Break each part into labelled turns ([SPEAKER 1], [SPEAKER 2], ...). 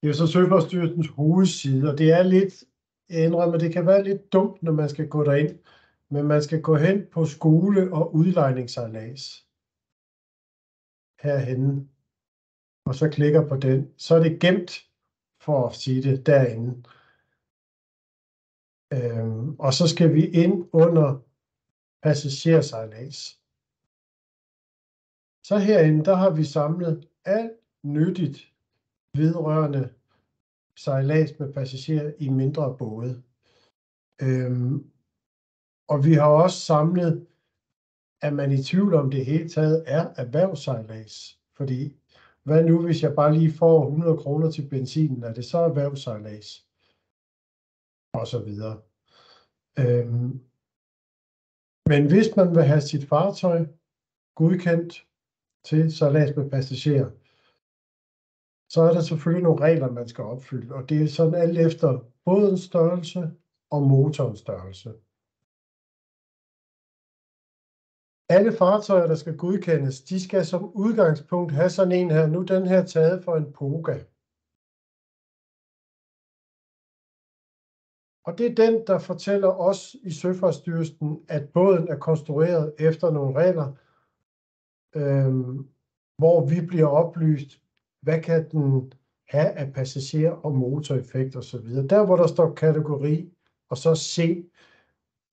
[SPEAKER 1] Det er jo så Søfartsstyrelsens hovedside, og det er lidt, jeg indrømmer, det kan være lidt dumt, når man skal gå derind, men man skal gå hen på skole- og udlejningssejlads herhenne, og så klikker på den. Så er det gemt, for at sige det, derinde. Og så skal vi ind under passagersejlads. Så herinde, der har vi samlet alt nyttigt vedrørende sejlads med passagerer i mindre både. Og vi har også samlet, at man i tvivl om det hele taget er erhvervssejlads. Fordi, hvad nu hvis jeg bare lige får 100 kroner til benzinen, er det så erhvervssejlads? Og så videre. Men hvis man vil have sit fartøj godkendt til sejlads med passagerer, så er der selvfølgelig nogle regler, man skal opfylde. Og det er sådan alt efter bådens størrelse og motorens størrelse. Alle fartøjer, der skal godkendes, de skal som udgangspunkt have sådan en her. Nu den her taget for en Poga. Og det er den, der fortæller os i Søfartsstyrelsen, at båden er konstrueret efter nogle regler, hvor vi bliver oplyst, hvad kan den have af passager- og motoreffekt osv. Der, hvor der står kategori, og så C,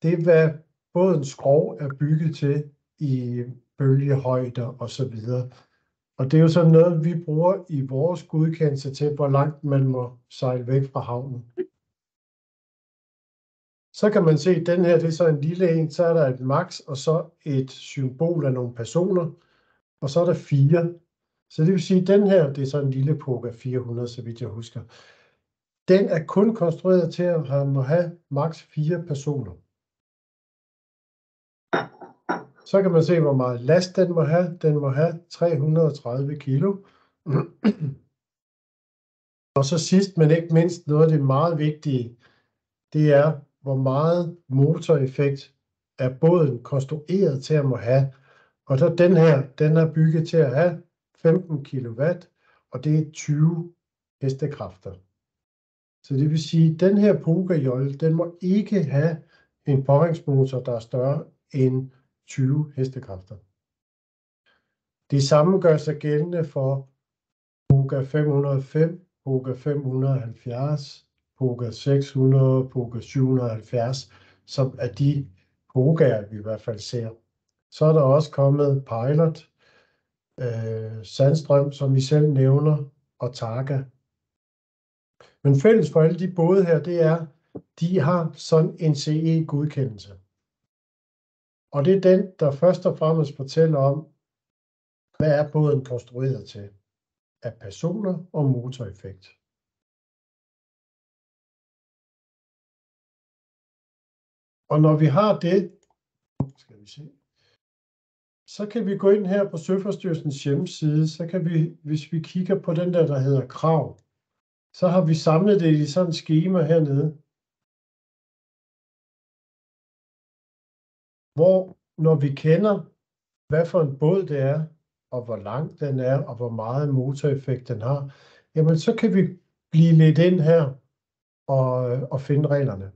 [SPEAKER 1] det er, hvad bådens skrog er bygget til i bølgehøjder osv. Og det er jo sådan noget, vi bruger i vores godkendelse til, hvor langt man må sejle væk fra havnen. Så kan man se, at den her, det er så en lille en, så er der et max, og så et symbol af nogle personer, og så er der 4. Så det vil sige, at den her, det er så en lille Poga 400, så vidt jeg husker. Den er kun konstrueret til at have max 4 personer. Så kan man se, hvor meget last den må have. Den må have 330 kilo. Og så sidst, men ikke mindst, noget af det meget vigtige, det er, hvor meget motoreffekt er båden konstrueret til at må have. Og så den her, den er bygget til at have 15 kW, og det er 20 hestekræfter. Så det vil sige, at den her Poga-jolle, den må ikke have en påhængsmotor, der er større end 20 hestekræfter. Det samme gør sig gældende for Poga 505, Poga 570, Poga 600, Poga 770, som er de Pogaer, vi i hvert fald ser. Så er der også kommet Pilot, Sandstrøm, som vi selv nævner, og Targa. Men fælles for alle de både her, det er, de har sådan en CE-godkendelse. Og det er den, der først og fremmest fortæller om, hvad er båden konstrueret til af personer og motoreffekt. Og når vi har det, skal vi se, så kan vi gå ind her på Søfartsstyrelsens hjemmeside, så kan vi, hvis vi kigger på den der hedder krav, så har vi samlet det i sådan et skema hernede, hvor når vi kender, hvad for en båd det er, og hvor lang den er, og hvor meget motoreffekt den har, jamen så kan vi blive lidt ind her og finde reglerne.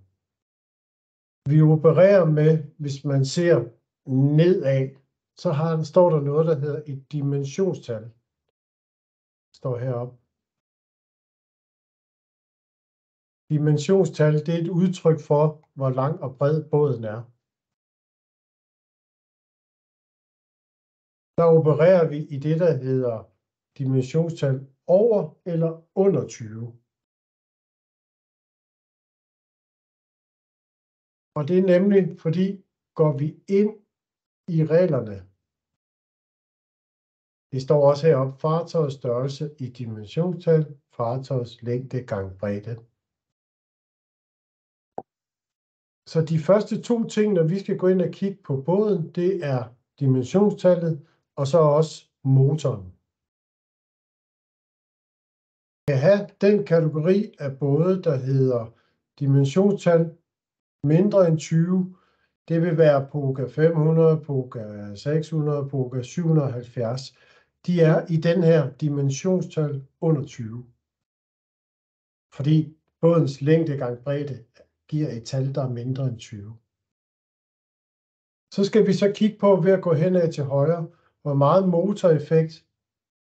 [SPEAKER 1] Vi opererer med, hvis man ser nedad, så står der noget, der hedder et dimensionstal. Det står heroppe. Dimensionstal, det er et udtryk for, hvor lang og bred båden er. Der opererer vi i det, der hedder dimensionstal over eller under 20. Og det er nemlig, fordi går vi ind i reglerne, det står også heroppe, fartøjets størrelse i dimensionstal, fartøjets længde gange bredde. Så de første 2 ting, når vi skal gå ind og kigge på båden, det er dimensionstallet, og så også motoren. Vi kan have den kategori af både, der hedder dimensionstal mindre end 20. Det vil være Poga 500, Poga 600, Poga 770. De er i den her dimensionstal under 20. fordi bådens længde gange bredde giver et tal, der er mindre end 20. Så skal vi så kigge på, ved at gå henad til højre, hvor meget motoreffekt,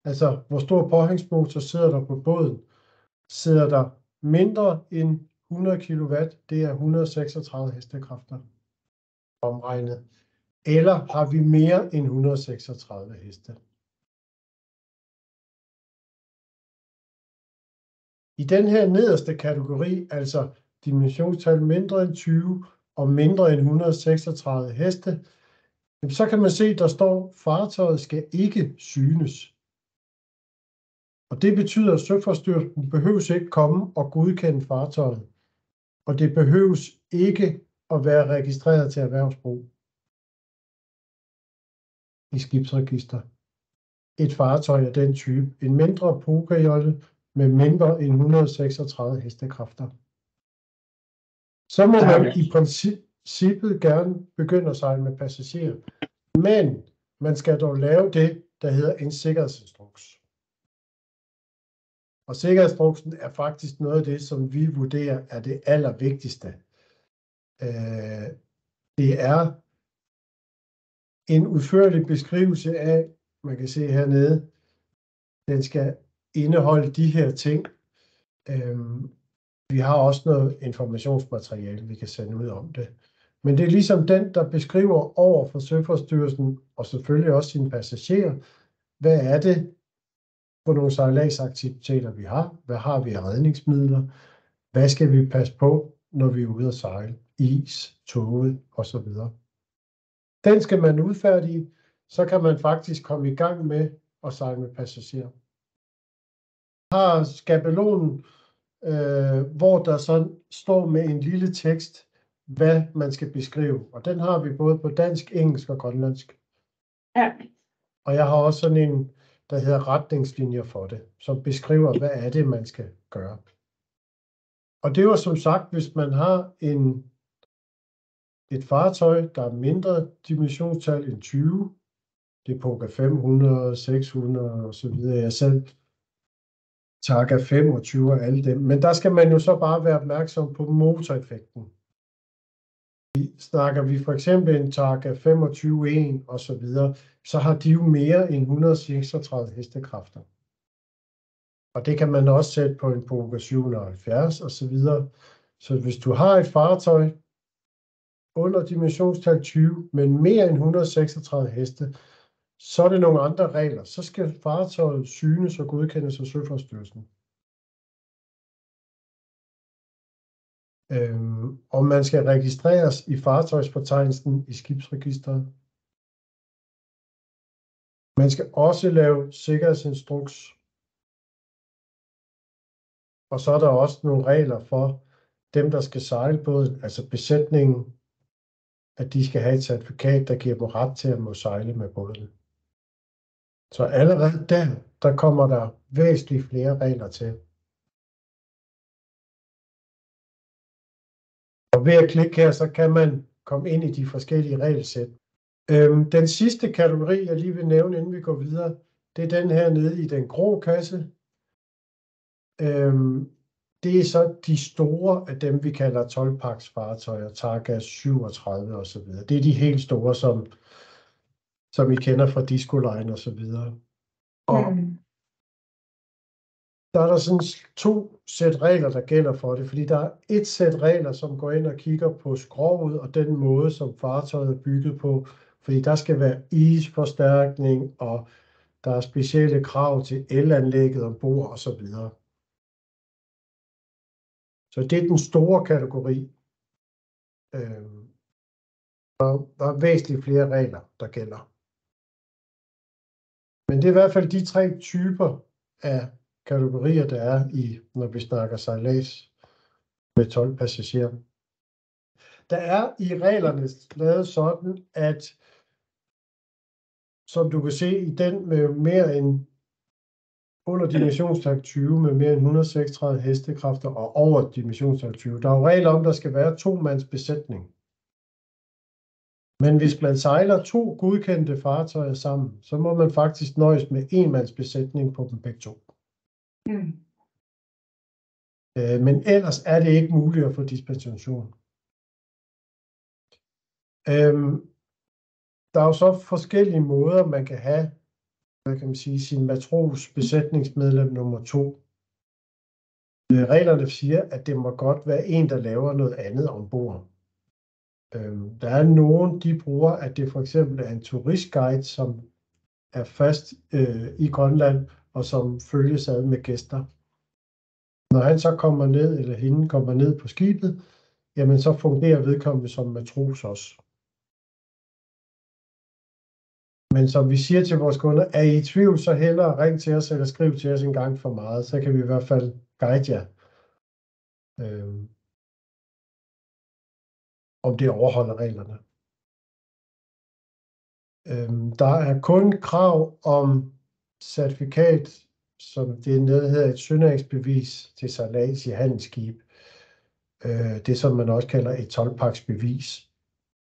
[SPEAKER 1] altså hvor stor påhængsmotor sidder der på båden. Sidder der mindre end 100 kW, det er 136 hestekræfter omregnet. Eller har vi mere end 136 heste? I den her nederste kategori, altså dimensionstal mindre end 20 og mindre end 136 heste, så kan man se, at der står, at fartøjet skal ikke synes. Og det betyder, at Søfartsstyrelsen behøves ikke komme og godkende fartøjet. Og det behøves ikke at være registreret til erhvervsbrug i skibsregister. Et fartøj af den type, en mindre pokerjolle med mindre end 136 hestekræfter. Så må man i princippet gerne begynde at sejle med passagerer. Men man skal dog lave det, der hedder en sikkerhedsinstruks. Og sikkerhedsinstruksen er faktisk noget af det, som vi vurderer er det allervigtigste. Det er en udførlig beskrivelse af, man kan se hernede, den skal indeholde de her ting. Vi har også noget informationsmateriale, vi kan sende ud om det. Men det er ligesom den, der beskriver over for Søfartsstyrelsen, og selvfølgelig også sine passagerer, hvad er det for nogle sejladsaktiviteter, vi har? Hvad har vi af redningsmidler? Hvad skal vi passe på, når vi er ude at sejle? Is, tåge osv. Den skal man udfærdige, så kan man faktisk komme i gang med at sejle med passagerer. Har skabelonen, hvor der så står med en lille tekst, hvad man skal beskrive. Og den har vi både på dansk, engelsk og grønlandsk.
[SPEAKER 2] Ja.
[SPEAKER 1] Og jeg har også sådan en, der hedder retningslinjer for det, som beskriver, hvad er det, man skal gøre. Og det var som sagt, hvis man har et fartøj, der er mindre dimensionstal end 20, det er Poker 500, 600 og så videre. Jeg selv Targa 25 og alle dem. Men der skal man jo så bare være opmærksom på motoreffekten. Snakker vi for eksempel en Targa 25-1 og så videre, så har de jo mere end 136 hestekræfter. Og det kan man også sætte på en Poker 770 og så videre. Så hvis du har et fartøj under dimensionstal 20, men mere end 136 heste, så er det nogle andre regler. Så skal fartøjet synes og godkendes af Søfartsstyrelsen. Og man skal registreres i fartøjsfortegnelsen i skibsregisteret. Man skal også lave sikkerhedsinstruks. Og så er der også nogle regler for dem, der skal sejle båden, altså besætningen, at de skal have et certifikat, der giver dem ret til at må sejle med båden. Så allerede der kommer der væsentligt flere regler til. Og ved at klikke her, så kan man komme ind i de forskellige regelsæt. Den sidste kategori, jeg lige vil nævne, inden vi går videre, det er den her nede i den grå kasse. Det er så de store af dem, vi kalder 12-paks fartøjer, Targa 37 og så videre. Det er de helt store, som I kender fra Disco Line og så videre. Og der er der sådan 2 sæt regler, der gælder for det, fordi der er et sæt regler, som går ind og kigger på skroget og den måde, som fartøjet er bygget på, fordi der skal være isforstærkning, og der er specielle krav til elanlægget ombord og så videre. Så det er den store kategori. Der er væsentligt flere regler, der gælder. Men det er i hvert fald de 3 typer af kategorier, der er når vi snakker sejlads med 12 passagerer. Der er i reglerne lavet sådan, at som du kan se i den med mere end under dimensionstal 20 med mere end 136 hestekræfter og over dimensionstal 20. Der er jo regler om, der skal være 2 mands besætning. Men hvis man sejler 2 godkendte fartøjer sammen, så må man faktisk nøjes med 1 mands besætning på dem begge 2. Men ellers er det ikke muligt at få dispensation. Der er jo så forskellige måder, man kan have, hvad kan man sige, sin matros besætningsmedlem nummer 2. Reglerne siger, at det må godt være en, der laver noget andet ombord. Der er nogen, de bruger, at det for eksempel er en turistguide, som er fast i Grønland, og som følges ad med gæster. Når han så kommer ned, eller hende kommer ned på skibet, jamen så fungerer vedkommende som matros også. Men som vi siger til vores kunder, er I i tvivl, så hellere ring til os, eller skriv til os en gang for meget, så kan vi i hvert fald guide jer, om det overholder reglerne. Der er kun krav om certifikat, som det hedder et sønæringsbevis til sejlads i handelsskib. Det som man også kalder et 12-paksbevis.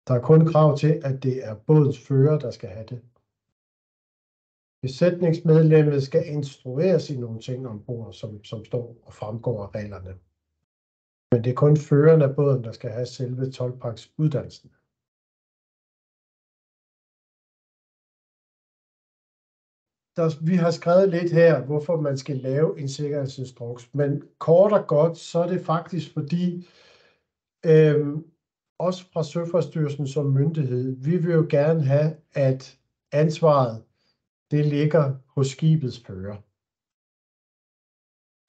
[SPEAKER 1] Der er kun krav til, at det er bådens fører, der skal have det. Besætningsmedlemmet skal instrueres i nogle ting ombord, som står og fremgår af reglerne. Men det er kun føreren af båden, der skal have selve 12-paks uddannelsen. Vi har skrevet lidt her, hvorfor man skal lave en sikkerhedsinstruks. Men kort og godt, så er det faktisk fordi, også fra Søfartsstyrelsen som myndighed, vi vil jo gerne have, at ansvaret, det ligger hos skibets fører.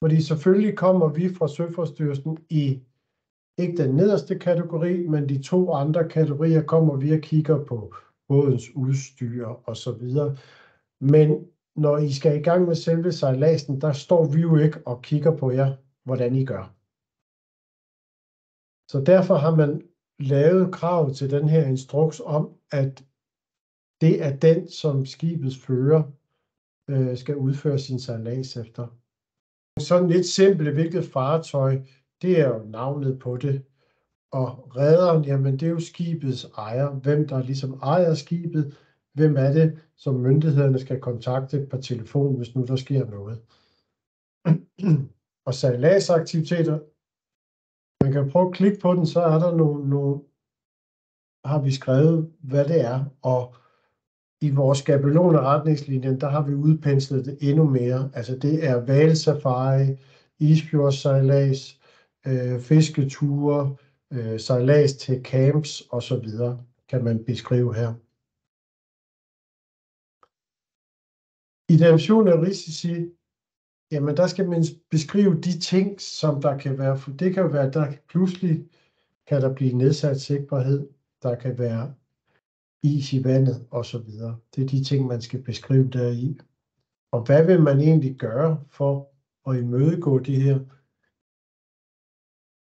[SPEAKER 1] Fordi selvfølgelig kommer vi fra Søfartsstyrelsen i ikke den nederste kategori, men de 2 andre kategorier kommer vi og kigger på bådens udstyr og så videre. Men når I skal i gang med selve sejladsen, der står vi jo ikke og kigger på jer, hvordan I gør. Så derfor har man lavet krav til den her instruks om, at det er den, som skibets fører skal udføre sin sejlads efter. Sådan lidt simpelt, hvilket fartøj, det er jo navnet på det. Og rederen, jamen det er jo skibets ejer. Hvem der ligesom ejer skibet, hvem er det, som myndighederne skal kontakte på telefon, hvis nu der sker noget. Og sejladsaktiviteter, man kan prøve at klikke på den, så er der nogle har vi skrevet, hvad det er, og i vores skabelon af retningslinjen, der har vi udpenslet det endnu mere. Altså det er hvalsafari, isfjordssejlads, fisketure, sejlads til camps osv., kan man beskrive her. Identifikation af risici, jamen der skal man beskrive de ting, som der kan være. For det kan jo være, at der pludselig kan der blive nedsat sikkerhed, der kan være is i vandet osv. Det er de ting, man skal beskrive deri. Og hvad vil man egentlig gøre for at imødegå det her?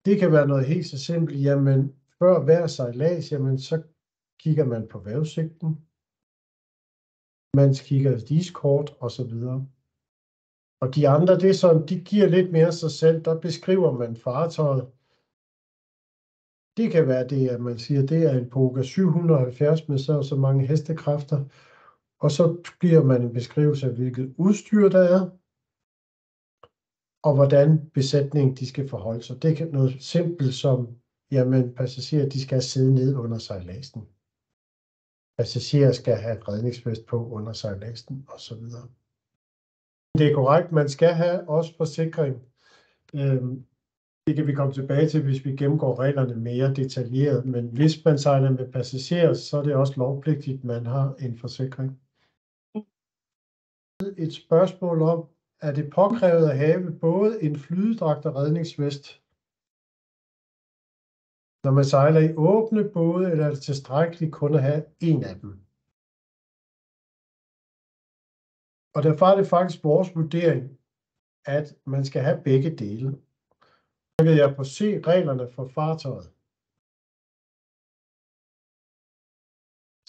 [SPEAKER 1] Det kan være noget helt så simpelt, jamen før hver sejlads, jamen så kigger man på vejrudsigten. Man kigger iskort og så videre. Og de andre, det er sådan, de giver lidt mere sig selv. Der beskriver man fartøjet. Det kan være det, at man siger, det er en Poga 770 med så mange hestekræfter. Og så giver man en beskrivelse af, hvilket udstyr der er, og hvordan besætningen de skal forholde sig. Det kan noget simpelt som, jamen passagerer, de skal sidde ned under sejladsen. Passagerer skal have et redningsvest på under sejladsen osv. Det er korrekt, man skal have også forsikring. Det kan vi komme tilbage til, hvis vi gennemgår reglerne mere detaljeret. Men hvis man sejler med passagerer, så er det også lovpligtigt, at man har en forsikring. Et spørgsmål om, er det påkrævet at have både en flydedragt og redningsvest, når man sejler i åbne både, eller er det tilstrækkeligt kun at have en af dem? Og derfor er det faktisk vores vurdering, at man skal have begge dele. Så kan jeg på se reglerne for fartøjet.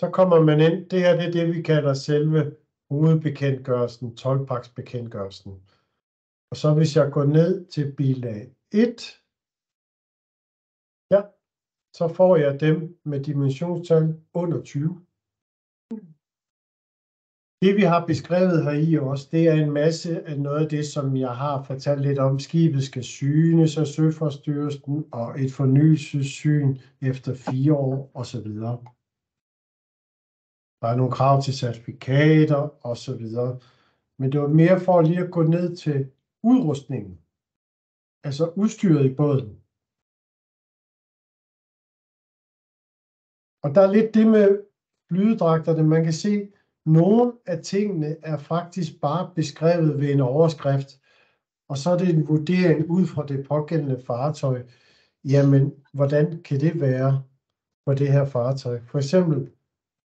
[SPEAKER 1] Så kommer man ind, det her det er det, vi kalder selve hovedbekendtgørelsen, 12-paksbekendtgørelsen. Og så hvis jeg går ned til bilag 1, ja, så får jeg dem med dimensionstal under 20. Det vi har beskrevet her i også, det er en masse af noget af det, som jeg har fortalt lidt om. Skibet skal synes af Søfartsstyrelsen og et fornyelsessyn efter 4 år osv. Der er nogle krav til certifikater osv. Men det var mere for lige at gå ned til udrustningen, altså udstyret i båden. Og der er lidt det med flydedragterne. Man kan se, nogle af tingene er faktisk bare beskrevet ved en overskrift, og så er det en vurdering ud fra det pågældende fartøj. Jamen, hvordan kan det være på det her fartøj? For eksempel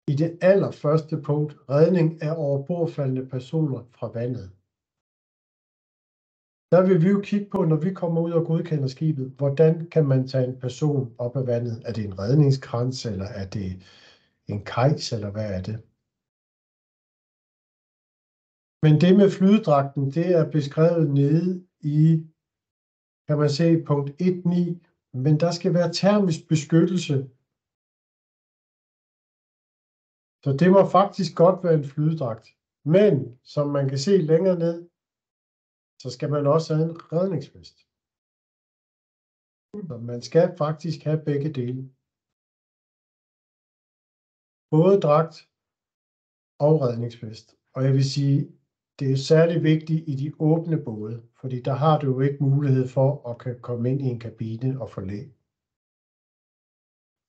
[SPEAKER 1] i det allerførste punkt, redning af overbordfaldende personer fra vandet. Der vil vi jo kigge på, når vi kommer ud og godkender skibet, hvordan kan man tage en person op af vandet? Er det en redningskrans, eller er det en kajs, eller hvad er det? Men det med flydedragten, det er beskrevet nede i, kan man se, punkt 1.9, men der skal være termisk beskyttelse. Så det må faktisk godt være en flydedragt. Men som man kan se længere ned, så skal man også have en redningsvest. Så man skal faktisk have begge dele. Både dragt og redningsvest. Og jeg vil sige, det er særlig vigtigt i de åbne både, fordi der har du jo ikke mulighed for at kan komme ind i en kabine og forlægge.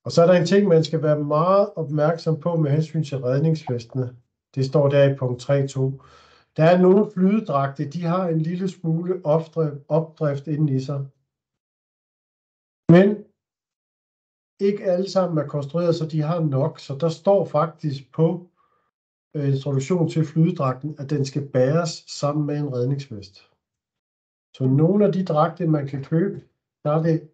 [SPEAKER 1] Og så er der en ting, man skal være meget opmærksom på med hensyn til redningsvestene. Det står der i punkt 3.2. Der er nogle flydedragte, de har en lille smule opdrift inden i sig. Men ikke alle sammen er konstrueret, så de har nok. Så der står faktisk på introduktion til flydedragten, at den skal bæres sammen med en redningsvest. Så nogle af de dragter, man kan købe, der er det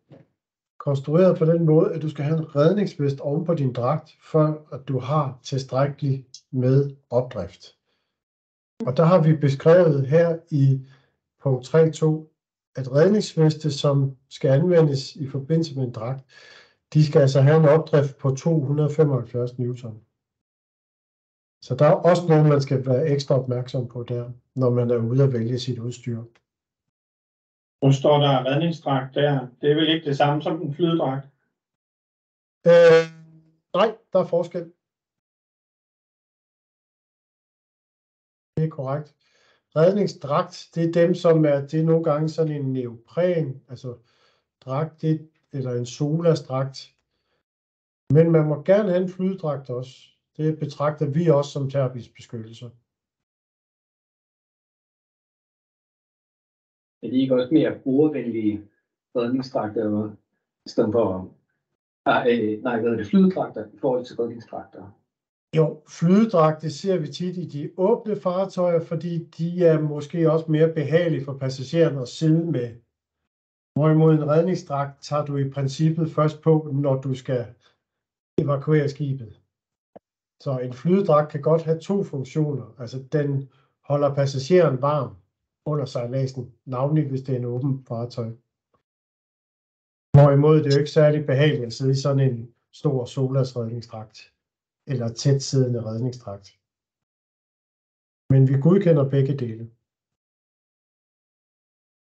[SPEAKER 1] konstrueret på den måde, at du skal have en redningsvest oven på din dragt, for at du har tilstrækkeligt med opdrift. Og der har vi beskrevet her i punkt 3.2, at redningsveste, som skal anvendes i forbindelse med en dragt, de skal altså have en opdrift på 275 newton. Så der er også noget, man skal være ekstra opmærksom på der, når man er ude at vælge sit udstyr.
[SPEAKER 2] Hvor står der redningsdragt der? Det er vel ikke det samme som en flydedragt?
[SPEAKER 1] Nej, der er forskel. Det er korrekt. Redningsdragt, det er dem, som det er nogle gange sådan en neopren, altså dragt, eller en solasdragt. Men man må gerne have en flydedragt også. Det betragter vi også som termisk beskyttelse.
[SPEAKER 3] Er de ikke også mere brugervenlige redningsdragter i stedet for flydedragter i forhold til redningsdragter?
[SPEAKER 1] Jo, flydedragter ser vi tit i de åbne fartøjer, fordi de er måske også mere behagelige for passagererne at sidde med. Hvorimod en redningsdragt tager du i princippet først på, når du skal evakuere skibet. Så en flydedragt kan godt have to funktioner. Altså den holder passageren varm under sejladsen, navnlig hvis det er en åben fartøj. Hvorimod det er jo ikke særlig behageligt at sidde i sådan en stor solasredningsdragt eller tætsiddende redningsdragt. Men vi godkender begge dele.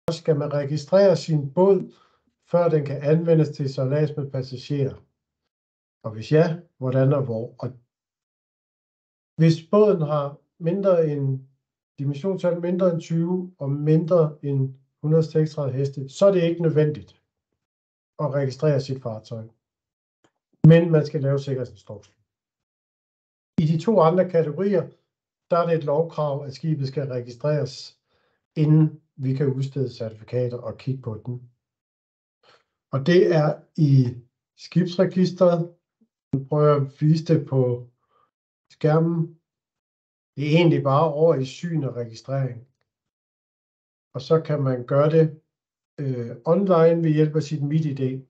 [SPEAKER 1] Så skal man registrere sin båd, før den kan anvendes til sejlads med passagerer. Og hvis ja, hvordan og hvor. Og hvis båden har mindre end dimensionstal mindre end 20 og mindre end 136 heste, så er det ikke nødvendigt at registrere sit fartøj. Men man skal lave sikkerhedsinstruktion. I de to andre kategorier, der er det et lovkrav, at skibet skal registreres, inden vi kan udstede certifikater og kigge på den. Og det er i skibsregisteret. Nu prøver jeg at vise det på skærmen. Det er egentlig bare over i syn og registrering. Og så kan man gøre det online ved hjælp af sit MitID.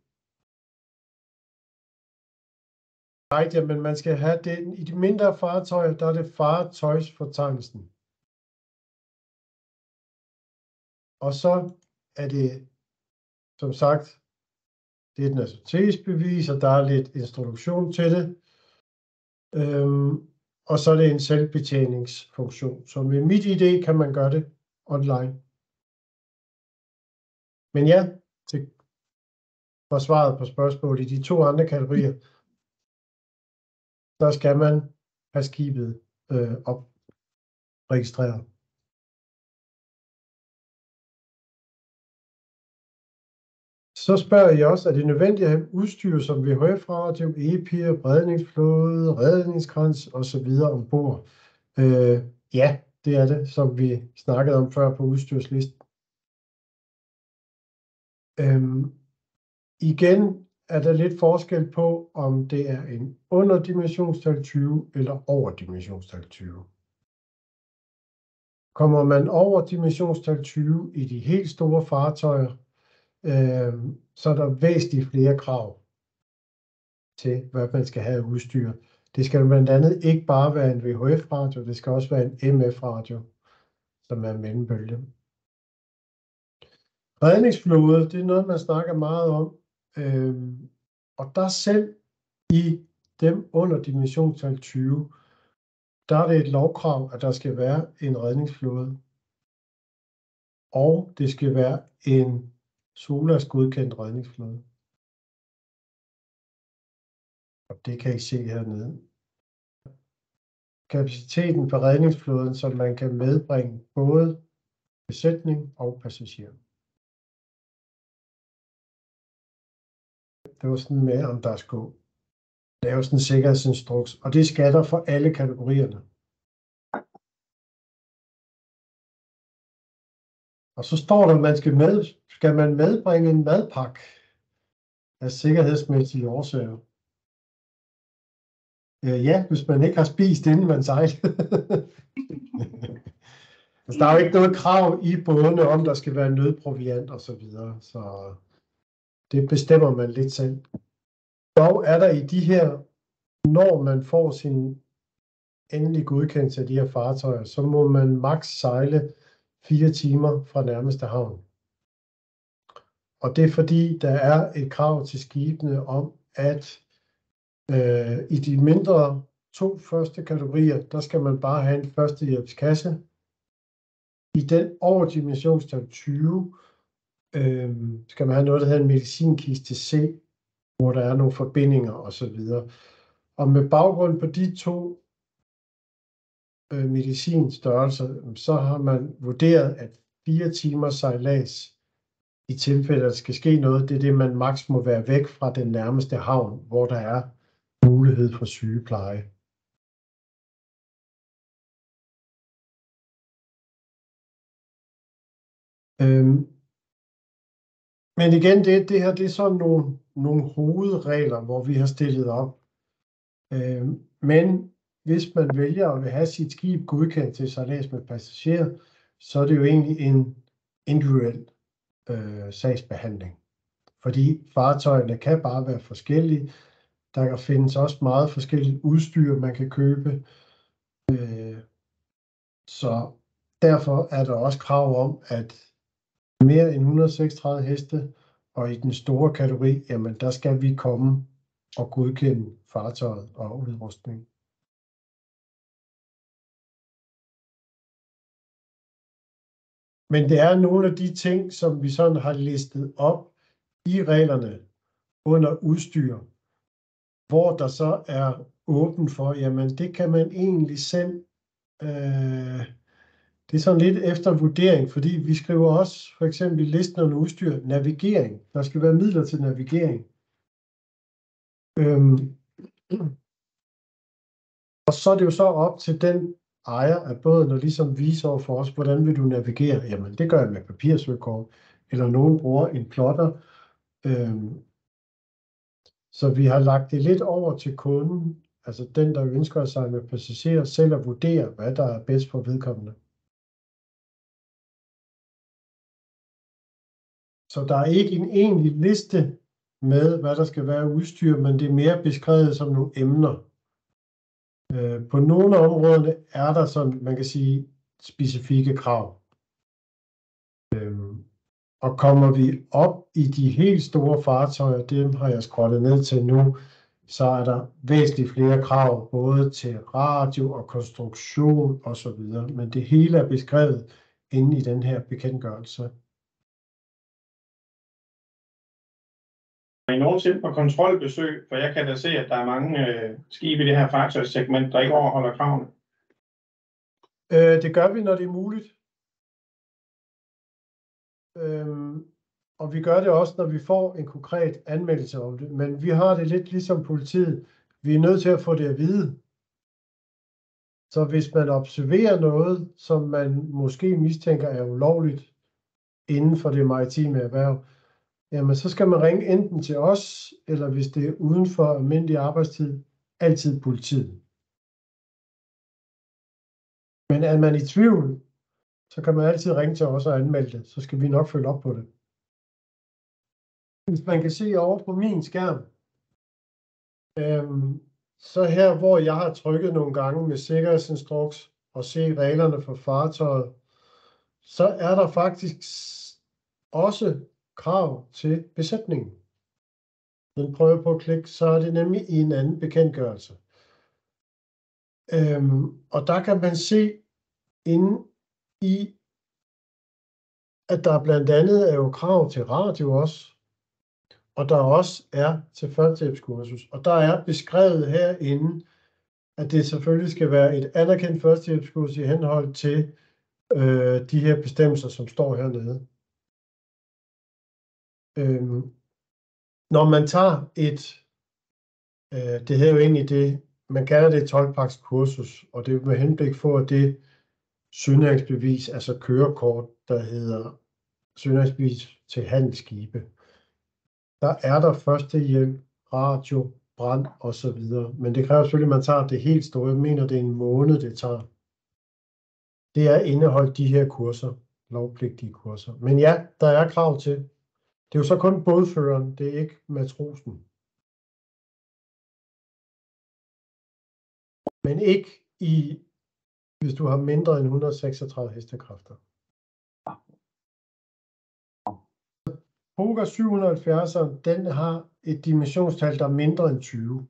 [SPEAKER 1] Men man skal have det i de mindre fartøjer, der er det fartøjsfortegnelsen. Og så er det, som sagt, det er et nationalitetsbevis, og der er lidt introduktion til det. og så er det en selvbetjeningsfunktion. Så med MitID kan man gøre det online. Men ja, det var svaret på spørgsmålet. I de 2 andre kategorier, der skal man have skibet opregistreret. Så spørger I også, er det nødvendigt at have udstyr som VHF-radio, EPIR, redningsflåde, redningskrans osv. ombord? Ja, det er det, som vi snakkede om før på udstyrslisten. Igen er der lidt forskel på, om det er en underdimensionstal 20 eller overdimensionstal 20. Kommer man over dimensionstal 20 i de helt store fartøjer, så er der væsentligt flere krav til, hvad man skal have af udstyr. Det skal blandt andet ikke bare være en VHF-radio, det skal også være en MF-radio, som er en mellembølge. Redningsflåde, det er noget, man snakker meget om. Og der selv i dem under dimensionstal 20, der er det et lovkrav, at der skal være en redningsflåde. Og det skal være en SOLAS godkendt redningsflåde. Og det kan I se hernede. Kapaciteten for redningsflåden, som man kan medbringe både besætning og passagerer. Det var sådan med, om der skulle laves en sikkerhedsinstruks, og det skal der for alle kategorierne. Og så står der, at skal man medbringe en madpakke af sikkerhedsmæssige årsager. Ja, hvis man ikke har spist, inden man sejler. Altså, der er jo ikke noget krav i bådene om, der skal være nødproviant og så videre, så det bestemmer man lidt selv. Dog er der i de her, når man får sin endelige godkendelse af de her fartøjer, så må man maks sejle 4 timer fra nærmeste havn. Og det er fordi, der er et krav til skibene om, at i de mindre 2 første kategorier, der skal man bare have en førstehjælpskasse. I den over dimensionstal 20 skal man have noget, der hedder en medicinkiste C, hvor der er nogle forbindinger osv. Og med baggrund på de 2 medicinstørrelser, så har man vurderet, at 4 timer sejlads i tilfælde, at der skal ske noget, det er det, man maks må være væk fra den nærmeste havn, hvor der er mulighed for sygepleje. Men igen, det her det er sådan nogle hovedregler, hvor vi har stillet op. Men hvis man vælger at vil have sit skib godkendt til sejlads med passagerer, så er det jo egentlig en individuel sagsbehandling. Fordi fartøjerne kan bare være forskellige. Der kan findes også meget forskelligt udstyr, man kan købe. Så derfor er der også krav om, at mere end 136 heste, og i den store kategori, jamen der skal vi komme og godkende fartøjet og udrustning. Men det er nogle af de ting, som vi sådan har listet op i reglerne under udstyr, hvor der så er åben for, jamen det kan man egentlig selv, det er sådan lidt efter vurdering, fordi vi skriver også for eksempel i listen under udstyr, navigering. Der skal være midler til navigering. Og så er det jo så op til den ejer af båden og ligesom vise over for os, hvordan vil du navigere? Jamen det gør jeg med papirsøkort, eller nogen bruger en plotter. Så vi har lagt det lidt over til kunden, altså den, der ønsker at sejle med passagerer, selv at vurdere, hvad der er bedst for vedkommende. Så der er ikke en egentlig liste med, hvad der skal være udstyr, men det er mere beskrevet som nogle emner. På nogle af områderne er der, som man kan sige, specifikke krav. Og kommer vi op i de helt store fartøjer, dem har jeg skrottet ned til nu, så er der væsentligt flere krav, både til radio og konstruktion osv. Men det hele er beskrevet inde i den her bekendtgørelse.
[SPEAKER 2] Er I nogensinde på kontrolbesøg? For jeg kan da se, at der er mange skibe i det her fartøjssegment, der ikke overholder kravene.
[SPEAKER 1] Det gør vi, når det er muligt. Og vi gør det også, når vi får en konkret anmeldelse om det. Men vi har det lidt ligesom politiet. Vi er nødt til at få det at vide. Så hvis man observerer noget, som man måske mistænker er ulovligt inden for det maritime erhverv, jamen så skal man ringe enten til os, eller hvis det er uden for almindelig arbejdstid, altid politiet. Men er man i tvivl, så kan man altid ringe til os og anmelde det. Så skal vi nok følge op på det. Hvis man kan se over på min skærm, så her, hvor jeg har trykket nogle gange med sikkerhedsinstruks og se reglerne for fartøjet, så er der faktisk også krav til besætningen. Den prøver på at klikke, så er det nemlig i en anden bekendtgørelse. Og der kan man se inde i, at der blandt andet er jo krav til radio også, og der også er til førstehjælpskursus. Og der er beskrevet herinde, at det selvfølgelig skal være et anerkendt førstehjælpskursus i henhold til de her bestemmelser, som står hernede. Når man tager det her jo egentlig det, man kalder det et 12-pakskursus, og det er med henblik på, at det sønæringsbevis, altså kørekort, der hedder sønæringsbevis til handelsskibe. Der er der førstehjælp, radio, brand osv. Men det kræver selvfølgelig, at man tager det helt store. Jeg mener, det er en måned, det tager. Det er indeholdt de her kurser, lovpligtige kurser. Men ja, der er krav til. Det er jo så kun bådføreren, det er ikke matrosen. Men ikke hvis du har mindre end 136 hestekræfter. Poker 770'eren, den har et dimensionstal, der er mindre end 20.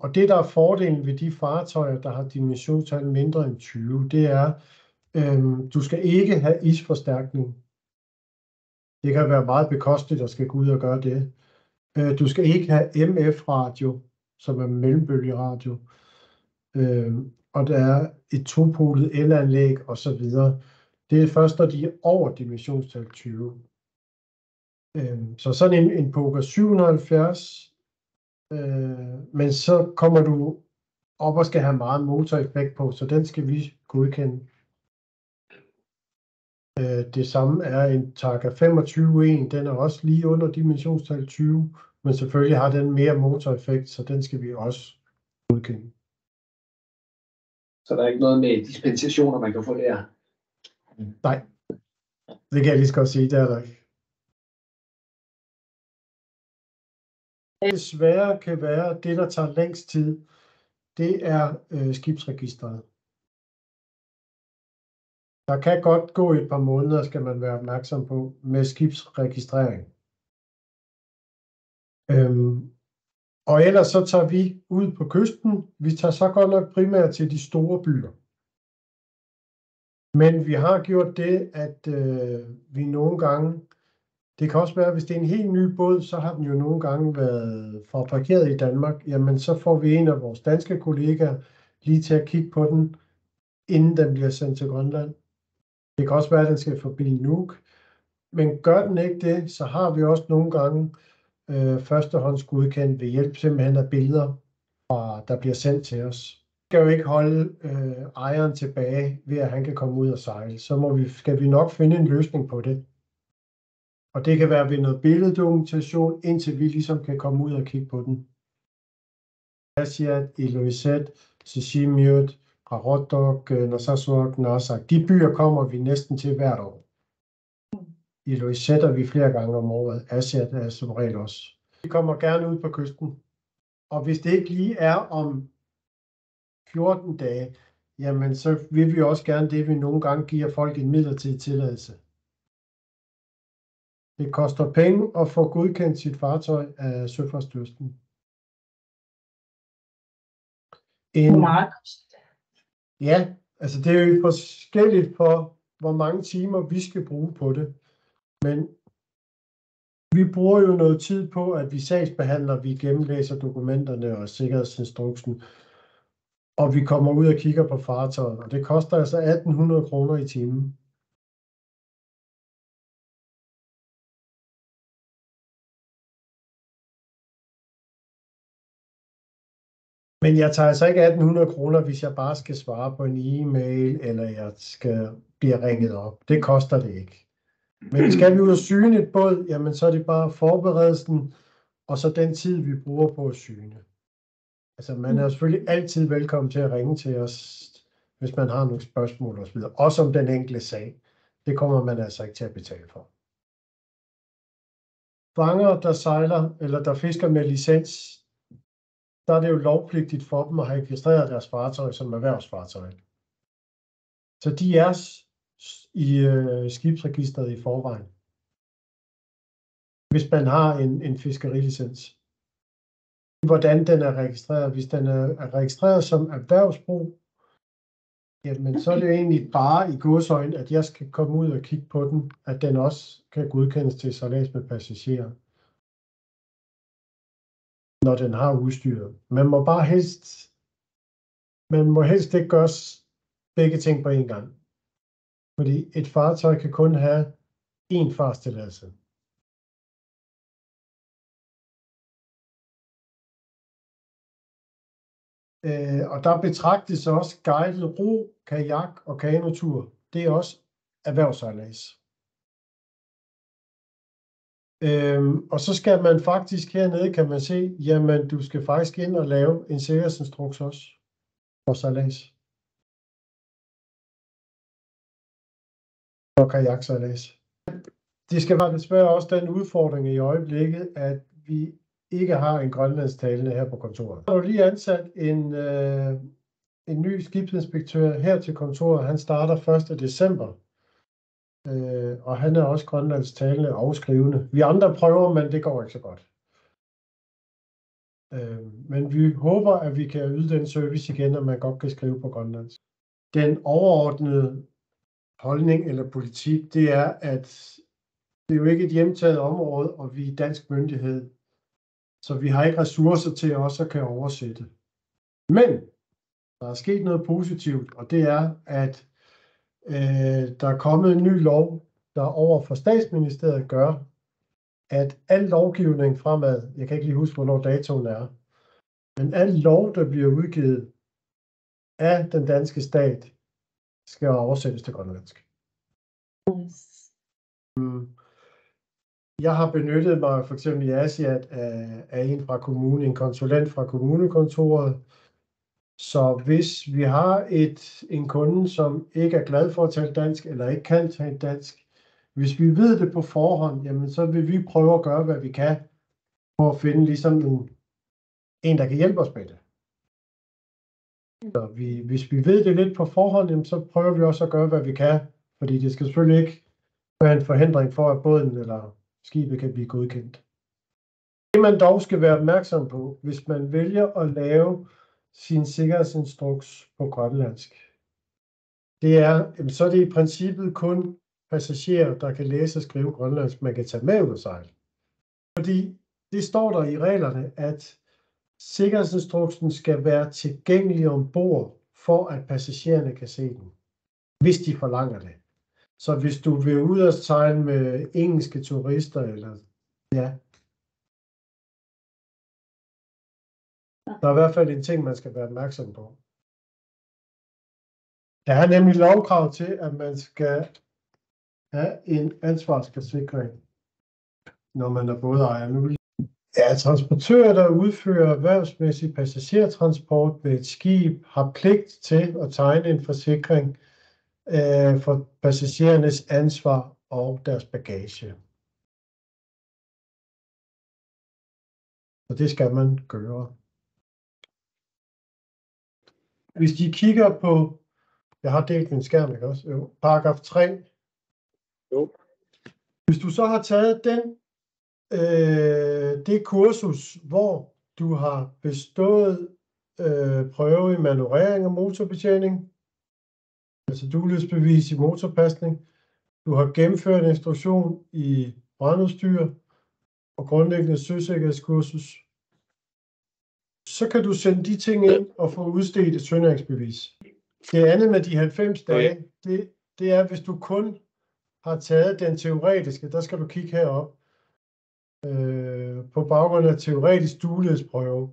[SPEAKER 1] Og det, der er fordelen ved de fartøjer, der har dimensionstal mindre end 20, det er, du skal ikke have isforstærkning. Det kan være meget bekosteligt at skal gå ud og gøre det. Du skal ikke have MF-radio, som er mellembølgeradio. Og der er et topolet elanlæg osv. Det er først, når de er over dimensionstal 20. Så sådan en Poker 770, men så kommer du op og skal have meget motoreffekt på, så den skal vi godkende. Det samme er en Targa 25.1, den er også lige under dimensionstal 20, men selvfølgelig har den mere motoreffekt, så den skal vi også godkende.
[SPEAKER 3] Så der er ikke noget med dispensationer, man kan få der?
[SPEAKER 1] Nej, det kan jeg lige så godt sige, det er der ikke. Det svære kan være, det der tager længst tid, det er skibsregistret. Der kan godt gå et par måneder, skal man være opmærksom på, med skibsregistrering. Og ellers så tager vi ud på kysten. Vi tager så godt nok primært til de store byer. Men vi har gjort det, at vi nogle gange, det kan også være, hvis det er en helt ny båd, så har den jo nogle gange været fabrikeret i Danmark. Jamen så får vi en af vores danske kollegaer lige til at kigge på den, inden den bliver sendt til Grønland. Det kan også være, at den skal forbi Nuuk. Men gør den ikke det, så har vi også nogle gange førstehåndsgodkendt ved hjælp simpelthen af billeder, der bliver sendt til os. Vi skal jo ikke holde ejeren tilbage ved, at han kan komme ud og sejle. Så skal vi nok finde en løsning på det. Og det kan være ved noget billeddokumentation, indtil vi ligesom kan komme ud og kigge på den. Asiat, Ilulissat, Sisimiut, Qaqortoq, Narsarsuaq, Narsaq. De byer kommer vi næsten til hvert år. Ilulissat er vi flere gange om året. Asiat er som regel også. Vi kommer gerne ud på kysten. Og hvis det ikke lige er om 14 dage, jamen så vil vi også gerne det, vi nogle gange giver folk en midlertidig tilladelse. Det koster penge at få godkendt sit fartøj af Søfartsstyrelsen.
[SPEAKER 4] Hvor meget koster det?
[SPEAKER 1] Ja, altså det er jo forskelligt for, hvor mange timer vi skal bruge på det. Men vi bruger jo noget tid på, at vi sagsbehandler, vi gennemlæser dokumenterne og sikkerhedsinstruksen, og vi kommer ud og kigger på fartøjet, og det koster altså 1.800 kroner i timen. Men jeg tager altså ikke 1.800 kroner, hvis jeg bare skal svare på en e-mail, eller jeg skal blive ringet op. Det koster det ikke. Men skal vi ud og syne et båd, jamen så er det bare forberedelsen, og så den tid, vi bruger på at syne. Altså man er jo selvfølgelig altid velkommen til at ringe til os, hvis man har nogle spørgsmål osv. Også om den enkelte sag. Det kommer man altså ikke til at betale for. Fangere, der sejler eller der fisker med licens, der er det jo lovpligtigt for dem at have registreret deres fartøj som erhvervsfartøj. Så de er i skibsregistret i forvejen, hvis man har en fiskerilicens. Hvordan den er registreret. Hvis den er registreret som erhvervsbrug, jamen så er det jo egentlig bare i godsøjne, at jeg skal komme ud og kigge på den, at den også kan godkendes til sejlads med passagerer, når den har udstyret. Man må helst ikke gøre begge ting på en gang. Fordi et fartøj kan kun have én fartstilladelse. Og der betragtes også guidet ro, kajak og kanotur. Det er også erhvervssejlads. Og så skal man faktisk hernede, kan man se, jamen du skal faktisk ind og lave en sikkerhedsinstruks også for sejlads. Og kajaksejlads. Det skal være desværre også den udfordring i øjeblikket, at vi ikke har en grønlandstalende her på kontoret. Jeg har lige ansat en ny skibsinspektør her til kontoret. Han starter 1. december. Og han er også grønlandstalende og skrivende. Vi andre prøver, men det går ikke så godt. Men vi håber, at vi kan yde den service igen, at man godt kan skrive på grønlandsk. Den overordnede holdning eller politik, det er, at det er jo ikke et hjemtaget område, og vi er dansk myndighed. Så vi har ikke ressourcer til også at kan oversætte. Men der er sket noget positivt, og det er, at der er kommet en ny lov, der over for Statsministeriet gør, at al lovgivning fremad, jeg kan ikke lige huske, hvornår datoen er, men al lov, der bliver udgivet af den danske stat, skal oversættes til grønlandsk. Jeg har benyttet mig for eksempel i Asiat af en fra kommunen, en konsulent fra kommunekontoret. Så hvis vi har en kunde, som ikke er glad for at tale dansk, eller ikke kan tale dansk, hvis vi ved det på forhånd, jamen så vil vi prøve at gøre, hvad vi kan, for at finde ligesom en, der kan hjælpe os med det. Så hvis vi ved det lidt på forhånd, jamen, så prøver vi også at gøre, hvad vi kan, fordi det skal selvfølgelig ikke være en forhindring for, at båden eller skibet kan blive godkendt. Det man dog skal være opmærksom på, hvis man vælger at lave sin sikkerhedsinstruks på grønlandsk, det er, så er det i princippet kun passagerer, der kan læse og skrive grønlandsk, man kan tage med ud og sejle. Fordi det står der i reglerne, at sikkerhedsinstruksen skal være tilgængelig ombord, for at passagererne kan se den, hvis de forlanger det. Så hvis du vil ud og sejle med engelske turister, eller ja, der er i hvert fald en ting, man skal være opmærksom på. Der er nemlig lovkrav til, at man skal have en ansvarsforsikring, når man er bådejer. Nu ja, transportører, der udfører erhvervsmæssig passagertransport ved et skib, har pligt til at tegne en forsikring for passagerernes ansvar og deres bagage. Så det skal man gøre. Hvis de kigger på, jeg har delt min skærm, ikke også? Jo, paragraf 3. Jo. Hvis du så har taget det kursus, hvor du har bestået prøve i manøvrering og motorbetjening, altså duelighedsbevis i motorpasning, du har gennemført instruktion i brandudstyr og grundlæggende søsikkerhedskursus, så kan du sende de ting ind og få udstedt et sønderhængsbevis. Det andet med de 90 dage, det er, hvis du kun har taget den teoretiske, der skal du kigge herop, på baggrund af teoretisk duelighedsprøve.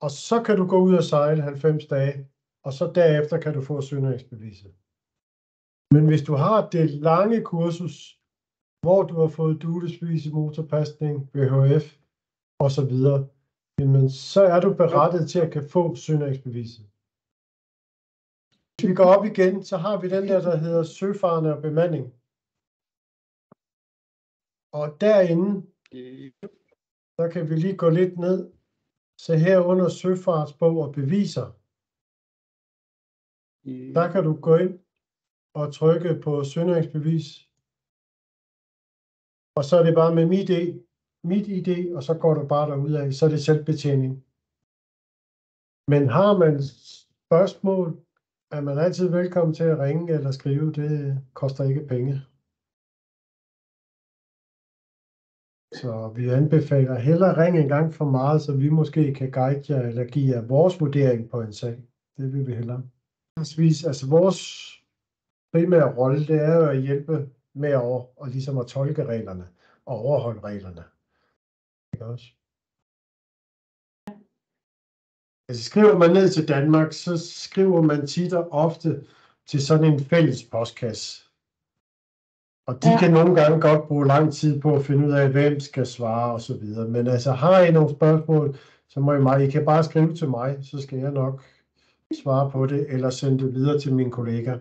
[SPEAKER 1] Og så kan du gå ud og sejle 90 dage, og så derefter kan du få sønderhængsbeviset. Men hvis du har det lange kursus, hvor du har fået duelighedsbevis i motorpasning, VHF osv., jamen så er du berettiget til at kan få sønderhængsbeviset. Hvis vi går op igen, så har vi den der hedder søfarende og bemanding. Og derinde, der kan vi lige gå lidt ned. Så her under søfartsbog og beviser, der kan du gå ind og trykke på sønderhængsbevis. Og så er det bare med mit ID, og så går du bare derudad, så er det selvbetjening. Men har man spørgsmål, er man altid velkommen til at ringe eller skrive. Det koster ikke penge. Så vi anbefaler hellere ringe en gang for meget, så vi måske kan guide jer eller give jer vores vurdering på en sag. Det vil vi hellere. Altså vores primære rolle, det er jo at hjælpe med og ligesom at tolke reglerne og overholde reglerne. Ikke også? Altså skriver man ned til Danmark, så skriver man tit og ofte til sådan en fælles postkasse. Og de kan nogle gange godt bruge lang tid på at finde ud af, hvem skal svare og så videre. Men altså, har I nogle spørgsmål, så må I kan bare skrive til mig, så skal jeg nok svare på det, eller sende det videre til min kollega.